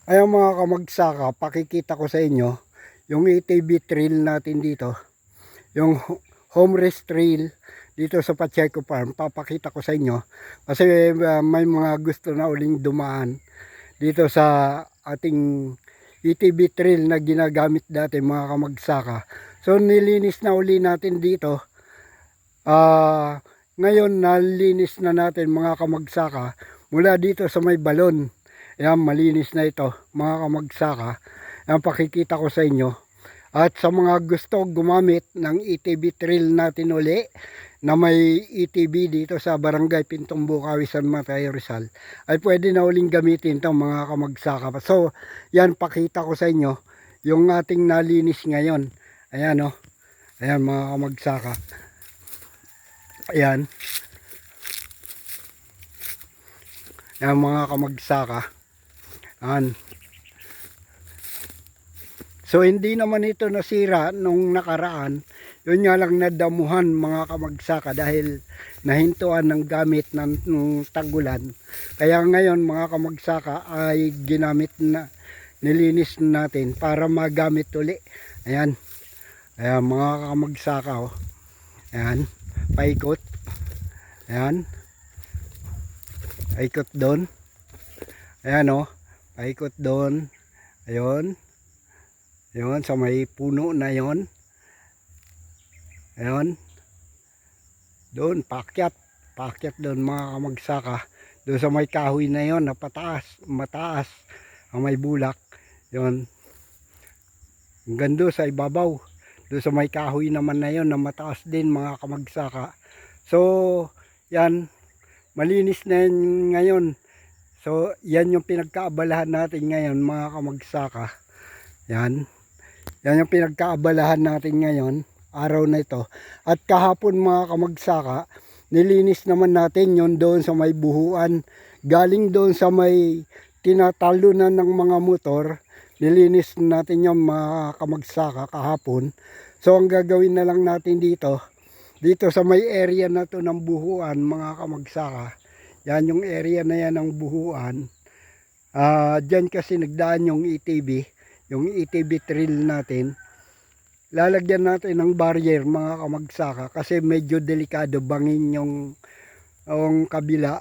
Ayan mga kamagsaka, pakikita ko sa inyo yung ATV trail natin dito. Yung home rest trail dito sa Pacheco Farm. Papakita ko sa inyo kasi may mga gusto na uling dumaan dito sa ating ATV trail na ginagamit dati mga kamagsaka. So nilinis na uli natin dito. Ngayon nalinis na natin mga kamagsaka mula dito sa may balon. Ayan, malinis na ito mga kamagsaka. Ayan, pakikita ko sa inyo. At sa mga gusto gumamit ng ATV trail natin uli, na may ATV dito sa Barangay Pintong Bukawi, San Mateo, Rizal, ay pwede na uling gamitin ito mga kamagsaka. So, yan, pakita ko sa inyo yung ating nalinis ngayon. Ayan o. Ayan mga kamagsaka. Ayan. Ayan mga kamagsaka. Ayan. So hindi naman ito nasira nung nakaraan. Yun nga lang nadamuhan mga kamagsaka dahil nahintuan ng gamit ng tagulan. Kaya ngayon mga kamagsaka ay ginamit na, nilinis natin para magamit uli. Ayan. Ayan mga kamagsaka oh. Ayan. Paikot. Ayan. Paikot doon. Ayan oh. Paikot doon. Ayun. Ayun, sa may puno na yon. Ayun. Doon, paakyat. Paakyat doon mga kamagsaka. Doon sa may kahoy na yon, na pataas, mataas. Ang may bulak. Yun. Hanggang doon sa ibabaw. Doon sa may kahoy naman na yon, na mataas din mga kamagsaka. So, yan. Malinis na yan ngayon. So, yan yung pinagkaabalahan natin ngayon mga kamagsaka. Yan. Yan yung pinagkaabalahan natin ngayon, araw na ito. At kahapon mga kamagsaka, nilinis naman natin yon doon sa may buhuan. Galing doon sa may tinatalunan ng mga motor, nilinis natin yung mga kamagsaka kahapon. So, ang gagawin na lang natin dito sa may area na to ng buhuan mga kamagsaka. Yan yung area na yan ng buhuan. Dyan kasi nagdaan yung ATV, yung ATV trail natin. Lalagyan natin ng barrier mga kamagsaka kasi medyo delikado, bangin yung kabila,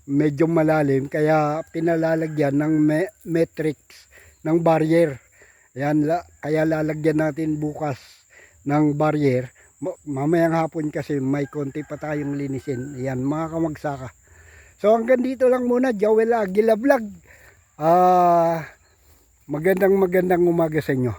medyo malalim, kaya pinalalagyan ng matrix ng barrier. Yan, kaya lalagyan natin bukas ng barrier. Mamayang hapon kasi may konti pa tayong linisin. Yan mga kamagsaka. So hanggang dito lang muna, Joel Aguila Vlog. Magandang umaga sa inyo.